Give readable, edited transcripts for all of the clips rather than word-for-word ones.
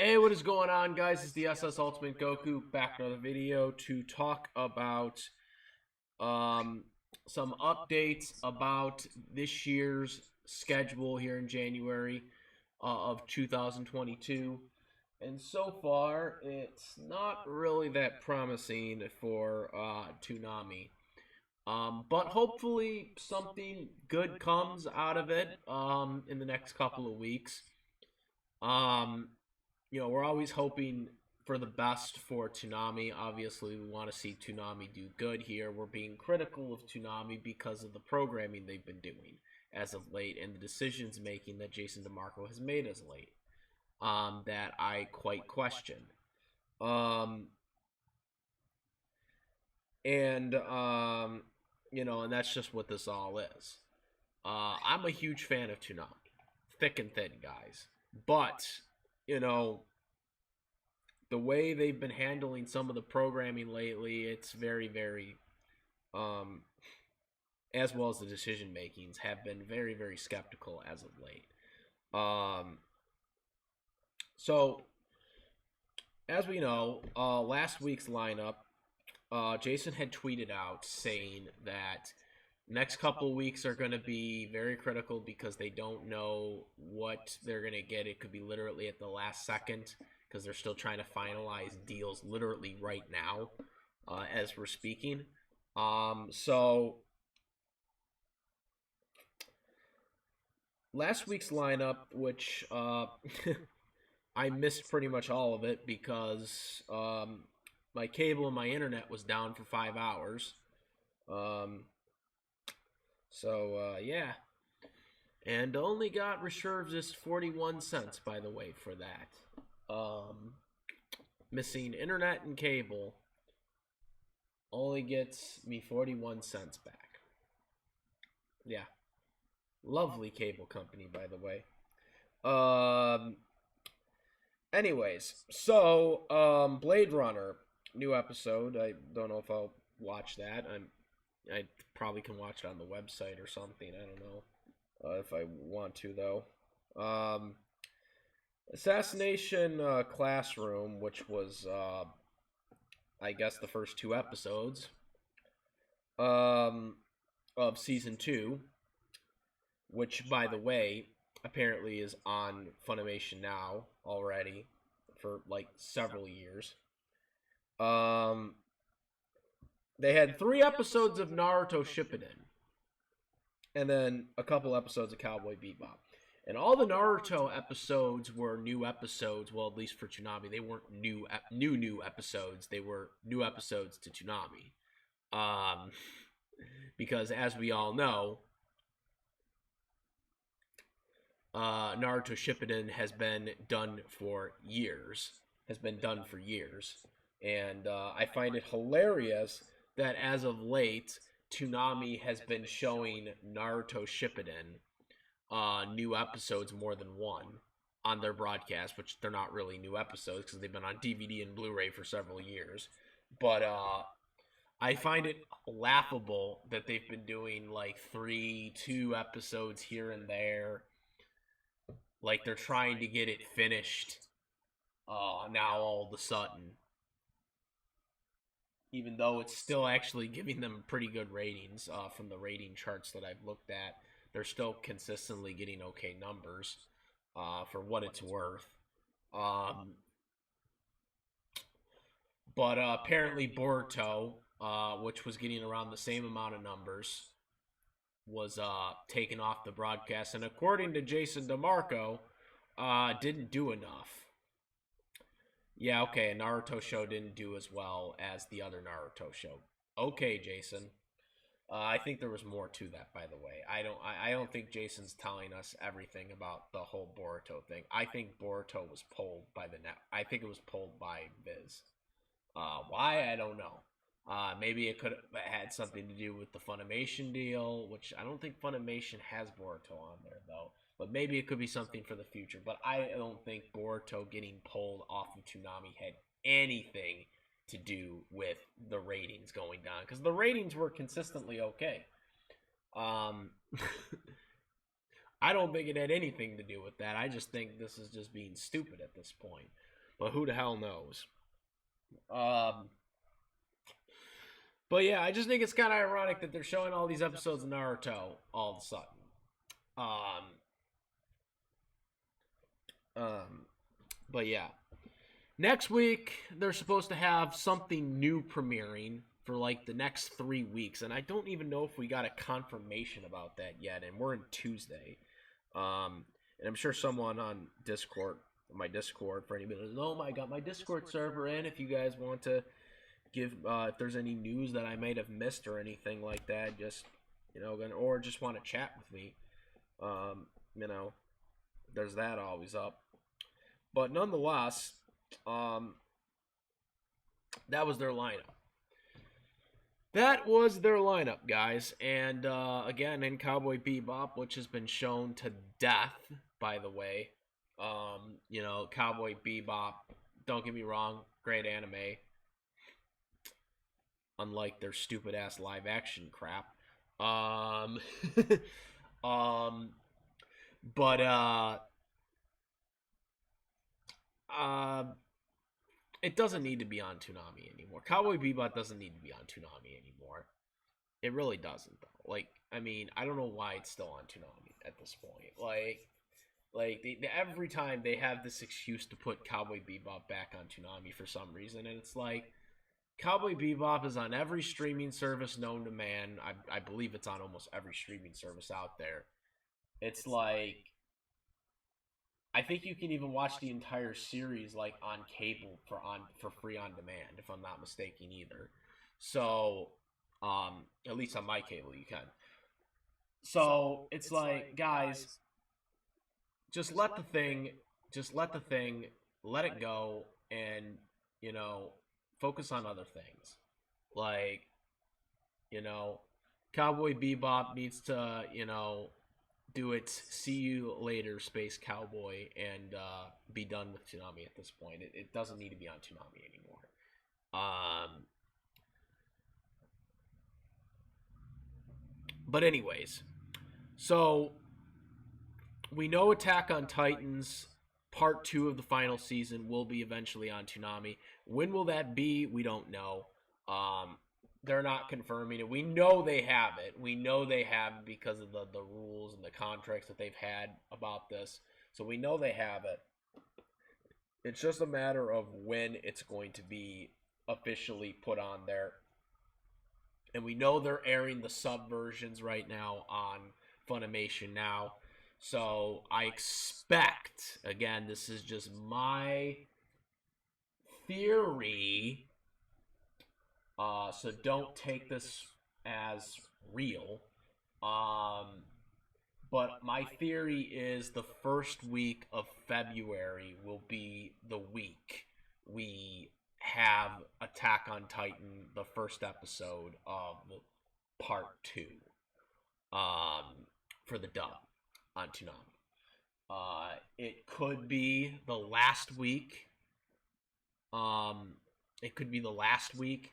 Hey, what is going on, guys? It's the SS Ultimate Goku back in another video to talk about um, some updates about this year's schedule here in January of 2022. And so far, it's not really that promising for Toonami. But hopefully something good comes out of it in the next couple of weeks. Um, we're always hoping for the best for Toonami. Obviously, we want to see Toonami do good here. We're being critical of Toonami because of the programming they've been doing as of late and the decisions making that Jason DeMarco has made as late that I quite question. Um, and that's just what this all is. I'm a huge fan of Toonami, thick and thin, guys. But the way they've been handling some of the programming lately, it's very, very, as well as the decision makings, have been very, very skeptical as of late. So, as we know, last week's lineup, Jason had tweeted out saying that next couple of weeks are going to be very critical because they don't know what they're going to get. It could be literally at the last second because they're still trying to finalize deals literally right now as we're speaking. So last week's lineup, which I missed pretty much all of it because my cable and my internet was down for 5 hours. Yeah. And only got reservist 41 cents, by the way, for that. Missing internet and cable only gets me 41 cents back. Yeah. Lovely cable company, by the way. Anyways, so Blade Runner, new episode. I don't know if I'll watch that. I probably can watch it on the website or something. I don't know if I want to, though. Assassination Classroom, which was, I guess, the first 2 episodes of Season 2, which, by the way, apparently is on Funimation now already for, like, several years. They had 3 episodes of Naruto Shippuden, and then a couple episodes of Cowboy Bebop. And all the Naruto episodes were new episodes. Well, at least for Toonami, they weren't new episodes. They were new episodes to Toonami, because as we all know, Naruto Shippuden has been done for years. And I find it hilarious that as of late, Toonami has been showing Naruto Shippuden new episodes more than one on their broadcast, which they're not really new episodes because they've been on DVD and Blu-ray for several years. But I find it laughable that they've been doing like 2 episodes here and there. Like they're trying to get it finished now all of a sudden. Even though it's still actually giving them pretty good ratings from the rating charts that I've looked at. They're still consistently getting okay numbers for what it's worth. But apparently Boruto, which was getting around the same amount of numbers, was taken off the broadcast. And according to Jason DeMarco, didn't do enough. Yeah, okay, a Naruto show didn't do as well as the other Naruto show. Okay, Jason. I think there was more to that, by the way. I don't think Jason's telling us everything about the whole Boruto thing. I think Boruto was pulled by the net. I think it was pulled by Viz. Why? I don't know. Maybe it could have had something to do with the Funimation deal, which I don't think Funimation has Boruto on there, though. But maybe it could be something for the future. But I don't think Boruto getting pulled off of Toonami had anything to do with the ratings going down, because the ratings were consistently okay. I don't think it had anything to do with that. I just think this is just being stupid at this point. but who the hell knows? Um, but yeah, I just think it's kind of ironic that they're showing all these episodes of Naruto all of a sudden. Um, um, but yeah, next week they're supposed to have something new premiering for like the next 3 weeks, and I don't even know if we got a confirmation about that yet. And we're in Tuesday, and I'm sure someone on Discord, my Discord, for anybody, oh my god, my Discord server in. If you guys want to give, if there's any news that I might have missed or anything like that, just or just want to chat with me, um, you know, there's that always up. But nonetheless, um, that was their lineup. That was their lineup, guys. And again, in Cowboy Bebop, which has been shown to death, by the way. Cowboy Bebop, don't get me wrong, great anime. Unlike their stupid ass live action crap. Um, um, but uh, it doesn't need to be on Toonami anymore. Cowboy Bebop doesn't need to be on Toonami anymore. It really doesn't, though. Like, I mean, I don't know why it's still on Toonami at this point. Every time they have this excuse to put Cowboy Bebop back on Toonami for some reason, and it's like, Cowboy Bebop is on every streaming service known to man. I believe it's on almost every streaming service out there. It's like, I think you can even watch the entire series like on cable for free on demand, if I'm not mistaken either. So, at least on my cable you can. So it's like, guys, just let the thing, let it go, and focus on other things. Like, Cowboy Bebop needs to, do its see you later, Space Cowboy, and be done with Toonami at this point. It doesn't need to be on Toonami anymore. But anyways, so we know Attack on Titans Part 2 of the final season will be eventually on Toonami. When will that be? We don't know. They're not confirming it. We know they have it. We know they have it because of the rules and the contracts that they've had about this. So we know they have it. It's just a matter of when it's going to be officially put on there. And we know they're airing the sub versions right now on Funimation now. So I expect, again, this is just my theory, so don't take this as real. But my theory is the first week of February will be the week we have Attack on Titan, the first episode of Part 2, for the dub on Toonami. It could be the last week. It could be the last week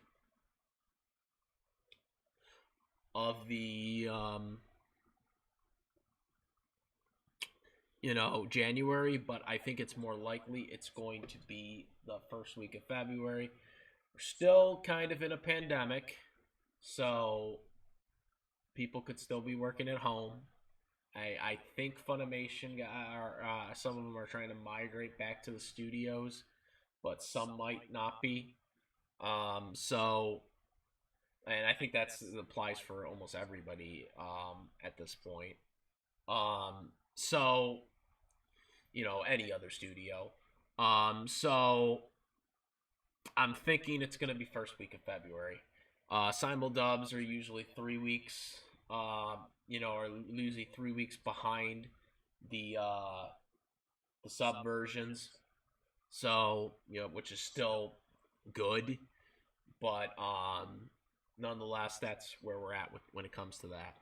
of the January, but I think it's more likely it's going to be the first week of February. We're still kind of in a pandemic, so people could still be working at home. I think Funimation, some of them are trying to migrate back to the studios, but some might not be. And I think that applies for almost everybody at this point. Any other studio. So I'm thinking it's going to be first week of February. Simuldubs are usually 3 weeks. Are usually 3 weeks behind the sub versions. So which is still good, but nonetheless, that's where we're at when it comes to that.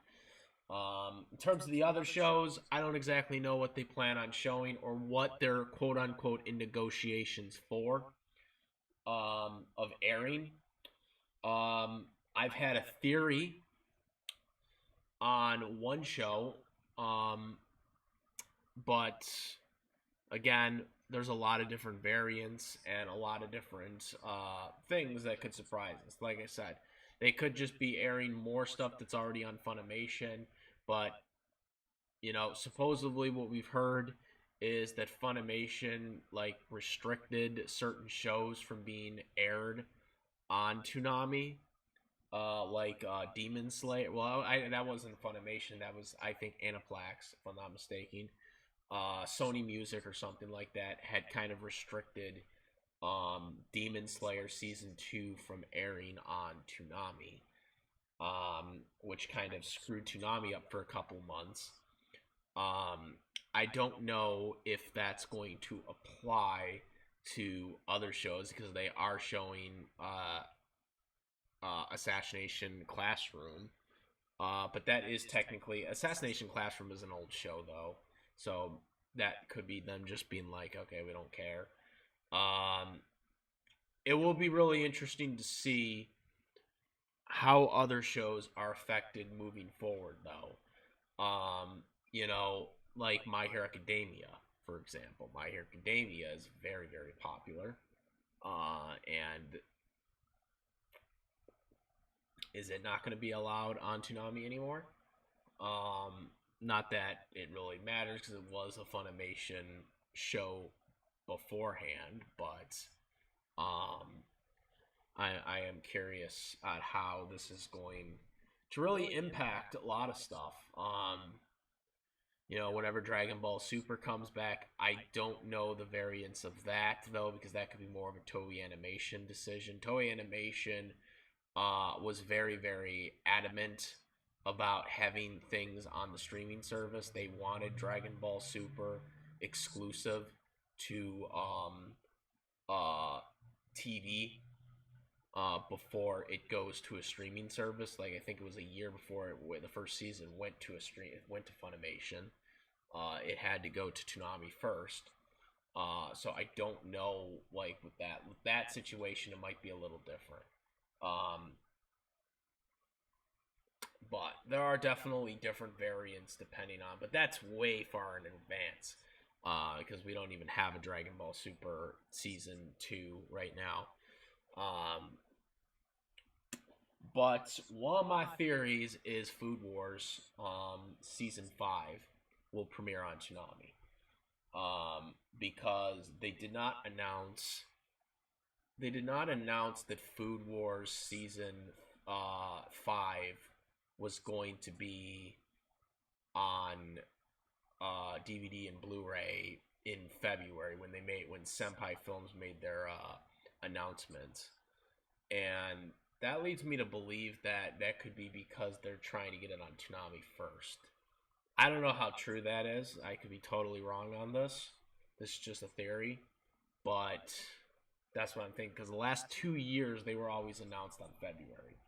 In terms of the other shows, I don't exactly know what they plan on showing or what they're quote unquote in negotiations for of airing. I've had a theory on one show, but again, there's a lot of different variants and a lot of different things that could surprise us. Like I said, they could just be airing more stuff that's already on Funimation, but supposedly what we've heard is that Funimation like restricted certain shows from being aired on Toonami, Demon Slayer. Well, that wasn't Funimation. That was, I think, Aniplex, if I'm not mistaken. Sony Music or something like that had kind of restricted Demon Slayer season 2 from airing on Toonami, which kind of screwed Toonami up for a couple months. I don't know if that's going to apply to other shows because they are showing Assassination Classroom. But that is technically Assassination Classroom is an old show though, so that could be them just being like, okay, we don't care. It will be really interesting to see how other shows are affected moving forward though. Like My Hero Academia, for example. My Hero Academia is very, very popular. And is it not going to be allowed on Toonami anymore? Not that it really matters because it was a Funimation show beforehand, but I am curious at how this is going to really impact a lot of stuff. Whenever Dragon Ball Super comes back, I don't know the variants of that though, because that could be more of a Toei Animation decision. Toei Animation was very, very adamant about having things on the streaming service. They wanted Dragon Ball Super exclusive to TV before it goes to a streaming service. Like I think it was a year before the first season went to went to Funimation. It had to go to Toonami first. So I don't know, like with that situation, it might be a little different. But there are definitely different variants depending on, but that's way far in advance because we don't even have a Dragon Ball Super season 2 right now. But one of my theories is Food Wars season 5 will premiere on Toonami because they did not announce that Food Wars season 5 was going to be on DVD and Blu-ray in February when Senpai Films made their announcement, and that leads me to believe that could be because they're trying to get it on Toonami first. I don't know how true that is. I could be totally wrong on this. This is just a theory, but that's what I'm thinking. Because the last 2 years they were always announced on February.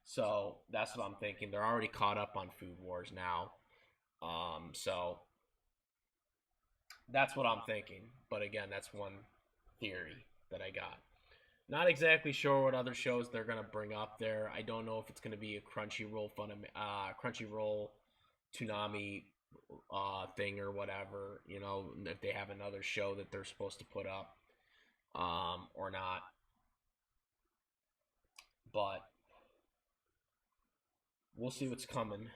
So that's what I'm thinking. They're already caught up on Food Wars now. So that's what I'm thinking. But again, that's one theory that I got. Not exactly sure what other shows they're gonna bring up there. I don't know if it's gonna be a Crunchyroll Toonami thing or whatever. If they have another show that they're supposed to put up or not. But we'll see what's coming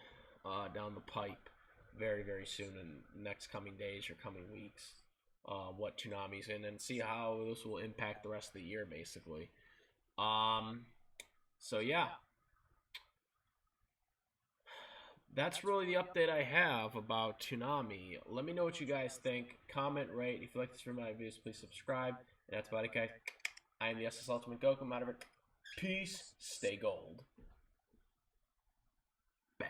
down the pipe very, very soon in next coming days or coming weeks. What Toonami's in and see how this will impact the rest of the year, basically. So yeah, that's really the update I have about Toonami. Let me know what you guys think. Comment, rate. If you like this for my videos, please subscribe. And that's about it, guys. I am the SS Ultimate Goku. I'm out of it. Peace. Stay gold. Bang.